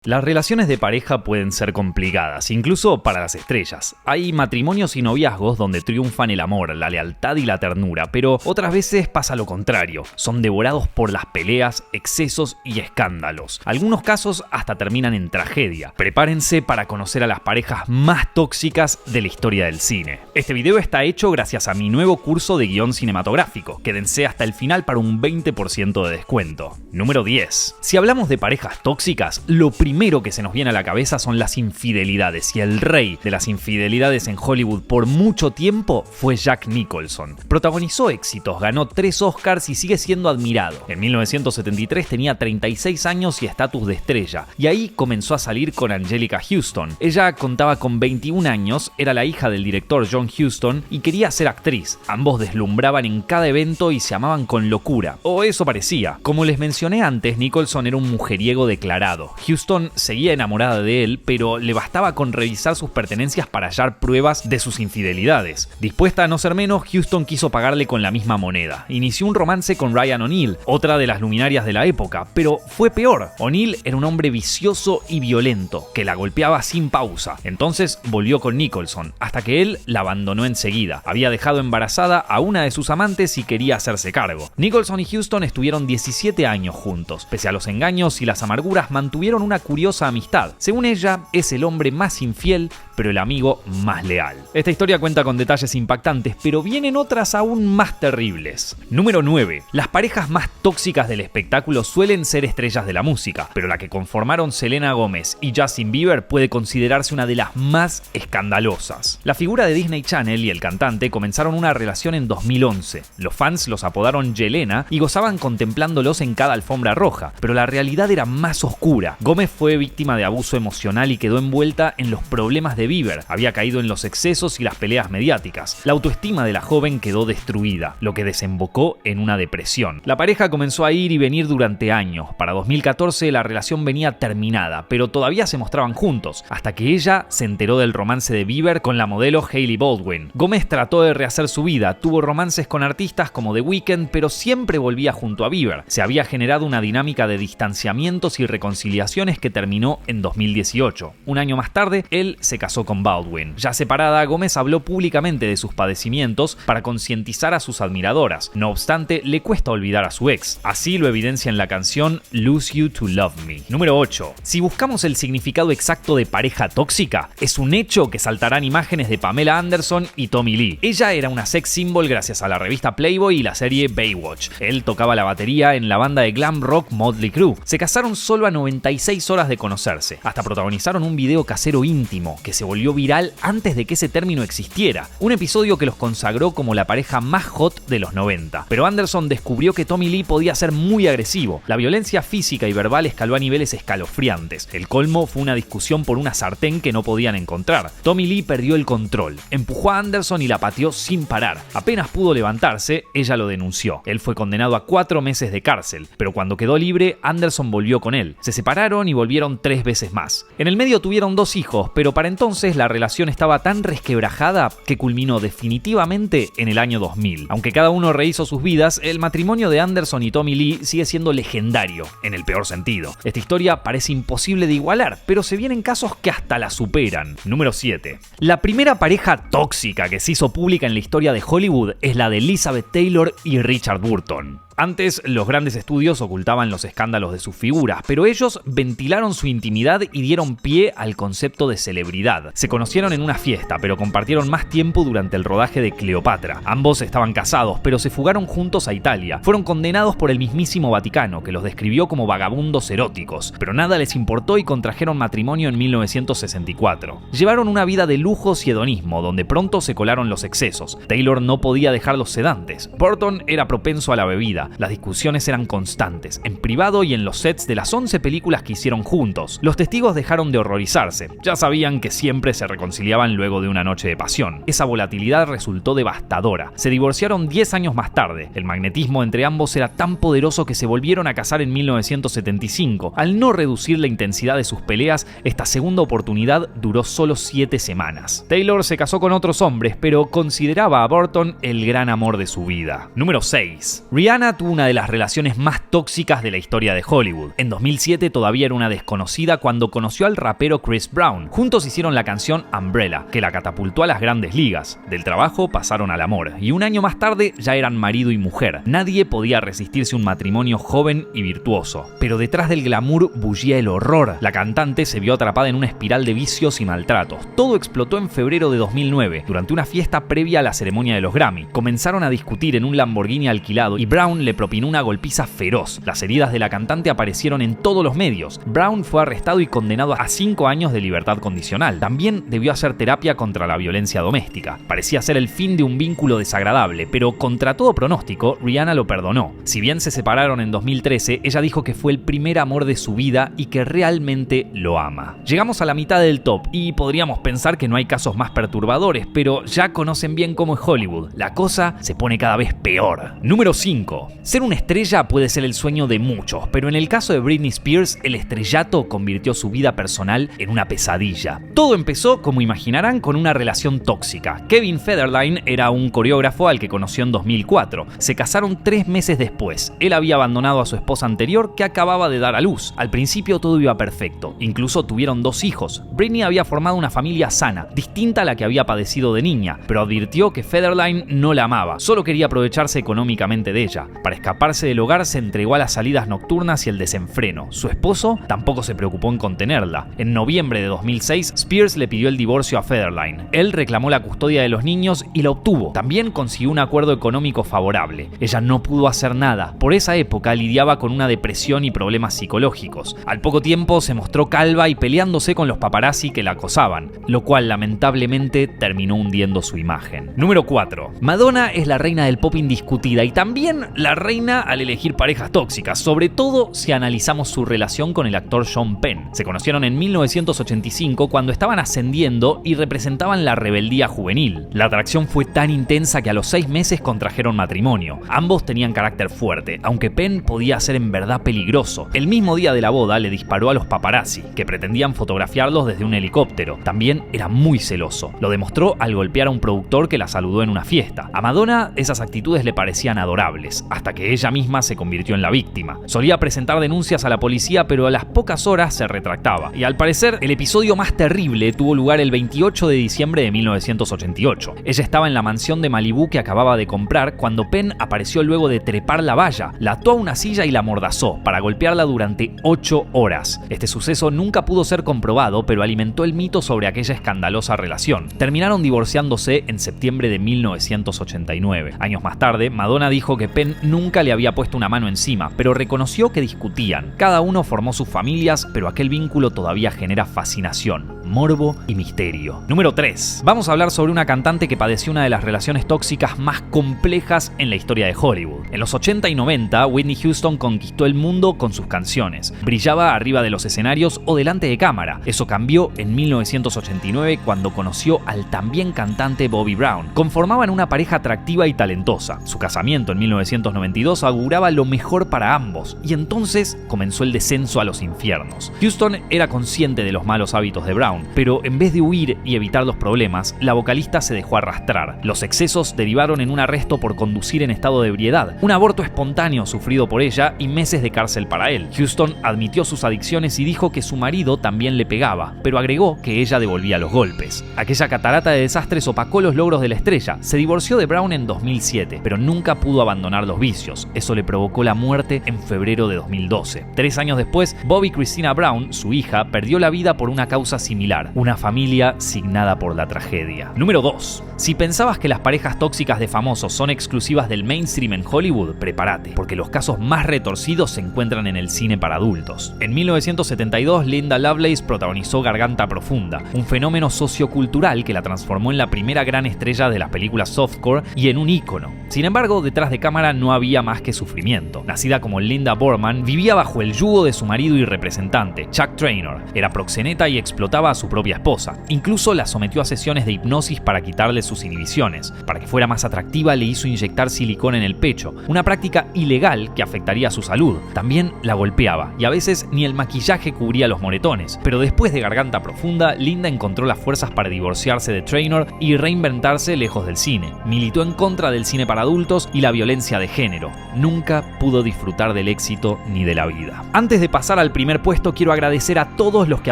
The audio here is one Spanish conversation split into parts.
Las relaciones de pareja pueden ser complicadas, incluso para las estrellas. Hay matrimonios y noviazgos donde triunfan el amor, la lealtad y la ternura, pero otras veces pasa lo contrario. Son devorados por las peleas, excesos y escándalos. Algunos casos hasta terminan en tragedia. Prepárense para conocer a las parejas más tóxicas de la historia del cine. Este video está hecho gracias a mi nuevo curso de guión cinematográfico. Quédense hasta el final para un 20% de descuento. Número 10. Si hablamos de parejas tóxicas, lo primero que se nos viene a la cabeza son las infidelidades, y el rey de las infidelidades en Hollywood por mucho tiempo fue Jack Nicholson. Protagonizó éxitos, ganó 3 Oscars y sigue siendo admirado. En 1973 tenía 36 años y estatus de estrella, y ahí comenzó a salir con Anjelica Huston. Ella contaba con 21 años, era la hija del director John Huston y quería ser actriz. Ambos deslumbraban en cada evento y se amaban con locura, o eso parecía. Como les mencioné antes, Nicholson era un mujeriego declarado. Huston seguía enamorada de él, pero le bastaba con revisar sus pertenencias para hallar pruebas de sus infidelidades. Dispuesta a no ser menos, Huston quiso pagarle con la misma moneda. Inició un romance con Ryan O'Neal, otra de las luminarias de la época, pero fue peor. O'Neal era un hombre vicioso y violento, que la golpeaba sin pausa. Entonces volvió con Nicholson, hasta que él la abandonó enseguida. Había dejado embarazada a una de sus amantes y quería hacerse cargo. Nicholson y Huston estuvieron 17 años juntos. Pese a los engaños y las amarguras, mantuvieron una curiosa amistad. Según ella, es el hombre más infiel, pero el amigo más leal. Esta historia cuenta con detalles impactantes, pero vienen otras aún más terribles. Número 9. Las parejas más tóxicas del espectáculo suelen ser estrellas de la música, pero la que conformaron Selena Gomez y Justin Bieber puede considerarse una de las más escandalosas. La figura de Disney Channel y el cantante comenzaron una relación en 2011. Los fans los apodaron Yelena y gozaban contemplándolos en cada alfombra roja, pero la realidad era más oscura. Gomez fue víctima de abuso emocional y quedó envuelta en los problemas de Bieber. Había caído en los excesos y las peleas mediáticas. La autoestima de la joven quedó destruida, lo que desembocó en una depresión. La pareja comenzó a ir y venir durante años. Para 2014 la relación venía terminada, pero todavía se mostraban juntos, hasta que ella se enteró del romance de Bieber con la modelo Hailey Baldwin. Gómez trató de rehacer su vida, tuvo romances con artistas como The Weeknd, pero siempre volvía junto a Bieber. Se había generado una dinámica de distanciamientos y reconciliaciones que terminó en 2018. Un año más tarde, él se casó con Baldwin. Ya separada, Gómez habló públicamente de sus padecimientos para concientizar a sus admiradoras. No obstante, le cuesta olvidar a su ex. Así lo evidencia en la canción Lose You to Love Me. Número 8. Si buscamos el significado exacto de pareja tóxica, es un hecho que saltarán imágenes de Pamela Anderson y Tommy Lee. Ella era una sex symbol gracias a la revista Playboy y la serie Baywatch. Él tocaba la batería en la banda de glam rock Motley Crue. Se casaron solo a 96 horas de conocerse. Hasta protagonizaron un video casero íntimo que se volvió viral antes de que ese término existiera. Un episodio que los consagró como la pareja más hot de los 90. Pero Anderson descubrió que Tommy Lee podía ser muy agresivo. La violencia física y verbal escaló a niveles escalofriantes. El colmo fue una discusión por una sartén que no podían encontrar. Tommy Lee perdió el control, empujó a Anderson y la pateó sin parar. Apenas pudo levantarse, ella lo denunció. Él fue condenado a 4 meses de cárcel, pero cuando quedó libre, Anderson volvió con él. Se separaron y volvieron 3 veces más. En el medio tuvieron 2 hijos, pero para entonces la relación estaba tan resquebrajada que culminó definitivamente en el año 2000. Aunque cada uno rehizo sus vidas, el matrimonio de Anderson y Tommy Lee sigue siendo legendario, en el peor sentido. Esta historia parece imposible de igualar, pero se vienen casos que hasta la superan. Número 7. La primera pareja tóxica que se hizo pública en la historia de Hollywood es la de Elizabeth Taylor y Richard Burton. Antes, los grandes estudios ocultaban los escándalos de sus figuras, pero ellos ventilaron su intimidad y dieron pie al concepto de celebridad. Se conocieron en una fiesta, pero compartieron más tiempo durante el rodaje de Cleopatra. Ambos estaban casados, pero se fugaron juntos a Italia. Fueron condenados por el mismísimo Vaticano, que los describió como vagabundos eróticos, pero nada les importó y contrajeron matrimonio en 1964. Llevaron una vida de lujos y hedonismo, donde pronto se colaron los excesos. Taylor no podía dejar los sedantes. Burton era propenso a la bebida. Las discusiones eran constantes, en privado y en los sets de las 11 películas que hicieron juntos. Los testigos dejaron de horrorizarse, ya sabían que siempre se reconciliaban luego de una noche de pasión. Esa volatilidad resultó devastadora. Se divorciaron 10 años más tarde. El magnetismo entre ambos era tan poderoso que se volvieron a casar en 1975. Al no reducir la intensidad de sus peleas, esta segunda oportunidad duró solo 7 semanas. Taylor se casó con otros hombres, pero consideraba a Burton el gran amor de su vida. Número 6. Rihanna tuvo una de las relaciones más tóxicas de la historia de Hollywood. En 2007 todavía era una desconocida cuando conoció al rapero Chris Brown. Juntos hicieron la canción Umbrella, que la catapultó a las grandes ligas. Del trabajo pasaron al amor, y un año más tarde ya eran marido y mujer. Nadie podía resistirse a un matrimonio joven y virtuoso. Pero detrás del glamour bullía el horror. La cantante se vio atrapada en una espiral de vicios y maltratos. Todo explotó en febrero de 2009, durante una fiesta previa a la ceremonia de los Grammy. Comenzaron a discutir en un Lamborghini alquilado y Brown le propinó una golpiza feroz. Las heridas de la cantante aparecieron en todos los medios. Brown fue arrestado y condenado a 5 años de libertad condicional. También debió hacer terapia contra la violencia doméstica. Parecía ser el fin de un vínculo desagradable, pero contra todo pronóstico, Rihanna lo perdonó. Si bien se separaron en 2013, ella dijo que fue el primer amor de su vida y que realmente lo ama. Llegamos a la mitad del top y podríamos pensar que no hay casos más perturbadores, pero ya conocen bien cómo es Hollywood. La cosa se pone cada vez peor. Número 5. Ser una estrella puede ser el sueño de muchos, pero en el caso de Britney Spears, el estrellato convirtió su vida personal en una pesadilla. Todo empezó, como imaginarán, con una relación tóxica. Kevin Federline era un coreógrafo al que conoció en 2004. Se casaron 3 meses después. Él había abandonado a su esposa anterior, que acababa de dar a luz. Al principio todo iba perfecto. Incluso tuvieron 2 hijos. Britney había formado una familia sana, distinta a la que había padecido de niña, pero advirtió que Federline no la amaba, solo quería aprovecharse económicamente de ella. Para escaparse del hogar se entregó a las salidas nocturnas y el desenfreno. Su esposo tampoco se preocupó en contenerla. En noviembre de 2006, Spears le pidió el divorcio a Federline. Él reclamó la custodia de los niños y la obtuvo. También consiguió un acuerdo económico favorable. Ella no pudo hacer nada. Por esa época lidiaba con una depresión y problemas psicológicos. Al poco tiempo se mostró calva y peleándose con los paparazzi que la acosaban, lo cual lamentablemente terminó hundiendo su imagen. Número 4. Madonna es la reina del pop indiscutida y también la reina al elegir parejas tóxicas, sobre todo si analizamos su relación con el actor Sean Penn. Se conocieron en 1985 cuando estaban ascendiendo y representaban la rebeldía juvenil. La atracción fue tan intensa que a los 6 meses contrajeron matrimonio. Ambos tenían carácter fuerte, aunque Penn podía ser en verdad peligroso. El mismo día de la boda le disparó a los paparazzi, que pretendían fotografiarlos desde un helicóptero. También era muy celoso. Lo demostró al golpear a un productor que la saludó en una fiesta. A Madonna esas actitudes le parecían adorables, hasta que ella misma se convirtió en la víctima. Solía presentar denuncias a la policía, pero a las pocas horas se retractaba. Y al parecer, el episodio más terrible tuvo lugar el 28 de diciembre de 1988. Ella estaba en la mansión de Malibú que acababa de comprar cuando Penn apareció luego de trepar la valla, la ató a una silla y la amordazó para golpearla durante 8 horas. Este suceso nunca pudo ser comprobado, pero alimentó el mito sobre aquella escandalosa relación. Terminaron divorciándose en septiembre de 1989. Años más tarde, Madonna dijo que Penn nunca le había puesto una mano encima, pero reconoció que discutían. Cada uno formó sus familias, pero aquel vínculo todavía genera fascinación, morbo y misterio. Número 3. Vamos a hablar sobre una cantante que padeció una de las relaciones tóxicas más complejas en la historia de Hollywood. En los 80 y 90, Whitney Houston conquistó el mundo con sus canciones. Brillaba arriba de los escenarios o delante de cámara. Eso cambió en 1989 cuando conoció al también cantante Bobby Brown. Conformaban una pareja atractiva y talentosa. Su casamiento en 1992 auguraba lo mejor para ambos, y entonces comenzó el descenso a los infiernos. Houston era consciente de los malos hábitos de Brown, pero en vez de huir y evitar los problemas, la vocalista se dejó arrastrar. Los excesos derivaron en un arresto por conducir en estado de ebriedad, un aborto espontáneo sufrido por ella y meses de cárcel para él. Houston admitió sus adicciones y dijo que su marido también le pegaba, pero agregó que ella devolvía los golpes. Aquella catarata de desastres opacó los logros de la estrella. Se divorció de Brown en 2007, pero nunca pudo abandonar los vicios. Eso le provocó la muerte en febrero de 2012. 3 años después, Bobby Christina Brown, su hija, perdió la vida por una causa similar, una familia signada por la tragedia. Número 2. Si pensabas que las parejas tóxicas de famosos son exclusivas del mainstream en Hollywood, prepárate, porque los casos más retorcidos se encuentran en el cine para adultos. En 1972, Linda Lovelace protagonizó Garganta Profunda, un fenómeno sociocultural que la transformó en la primera gran estrella de las películas softcore y en un ícono. Sin embargo, detrás de cámara no había más que sufrimiento. Nacida como Linda Borman, vivía bajo el yugo de su marido y representante, Chuck Traynor. Era proxeneta y explotaba a su propia esposa. Incluso la sometió a sesiones de hipnosis para quitarle sus inhibiciones. Para que fuera más atractiva, le hizo inyectar silicona en el pecho, una práctica ilegal que afectaría su salud. También la golpeaba, y a veces ni el maquillaje cubría los moretones. Pero después de Garganta Profunda, Linda encontró las fuerzas para divorciarse de Trainor y reinventarse lejos del cine. Militó en contra del cine para adultos y la violencia de género. Nunca pudo disfrutar del éxito ni de la vida. Antes de pasar al primer puesto, quiero agradecer a todos los que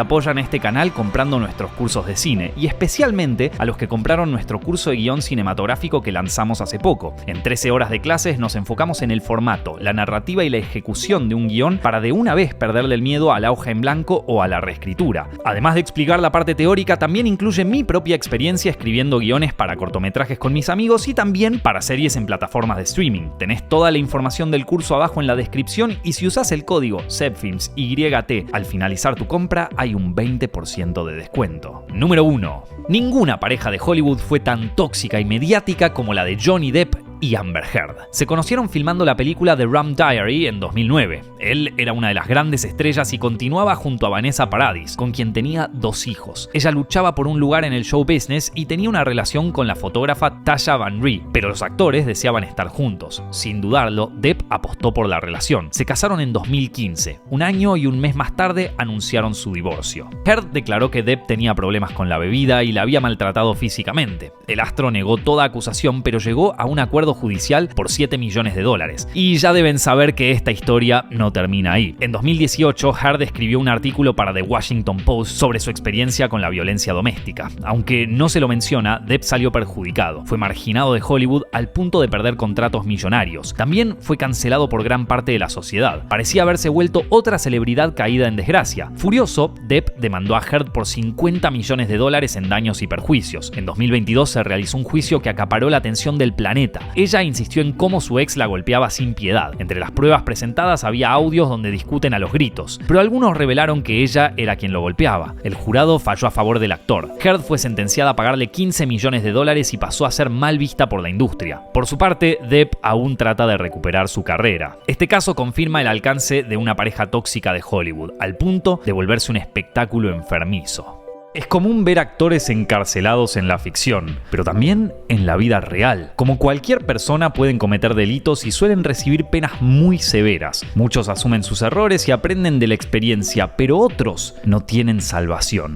apoyan este canal comprando nuestros cursos de cine, y especialmente a los que compraron nuestro curso de guión cinematográfico que lanzamos hace poco. En 13 horas de clases nos enfocamos en el formato, la narrativa y la ejecución de un guión para de una vez perderle el miedo a la hoja en blanco o a la reescritura. Además de explicar la parte teórica, también incluye mi propia experiencia escribiendo guiones para cortometrajes con mis amigos y también para series en plataformas de streaming. Tenés toda la información del curso abajo en la descripción, y si usás el código ZEPFILMSYT al finalizar tu compra hay un 20% de descuento. Número 1. Ninguna pareja de Hollywood fue tan tóxica y mediática como la de Johnny Depp y Amber Heard. Se conocieron filmando la película The Rum Diary en 2009. Él era una de las grandes estrellas y continuaba junto a Vanessa Paradis, con quien tenía 2 hijos. Ella luchaba por un lugar en el show business y tenía una relación con la fotógrafa Tasha Van Ree, pero los actores deseaban estar juntos. Sin dudarlo, Depp apostó por la relación. Se casaron en 2015. Un año y un mes más tarde anunciaron su divorcio. Heard declaró que Depp tenía problemas con la bebida y la había maltratado físicamente. El astro negó toda acusación, pero llegó a un acuerdo judicial por $7 millones. Y ya deben saber que esta historia no termina ahí. En 2018, Heard escribió un artículo para The Washington Post sobre su experiencia con la violencia doméstica. Aunque no se lo menciona, Depp salió perjudicado. Fue marginado de Hollywood al punto de perder contratos millonarios. También fue cancelado por gran parte de la sociedad. Parecía haberse vuelto otra celebridad caída en desgracia. Furioso, Depp demandó a Heard por $50 millones en daños y perjuicios. En 2022 se realizó un juicio que acaparó la atención del planeta. Ella insistió en cómo su ex la golpeaba sin piedad. Entre las pruebas presentadas había audios donde discuten a los gritos, pero algunos revelaron que ella era quien lo golpeaba. El jurado falló a favor del actor. Heard fue sentenciada a pagarle $15 millones y pasó a ser mal vista por la industria. Por su parte, Depp aún trata de recuperar su carrera. Este caso confirma el alcance de una pareja tóxica de Hollywood, al punto de volverse un espectáculo enfermizo. Es común ver actores encarcelados en la ficción, pero también en la vida real. Como cualquier persona, pueden cometer delitos y suelen recibir penas muy severas. Muchos asumen sus errores y aprenden de la experiencia, pero otros no tienen salvación.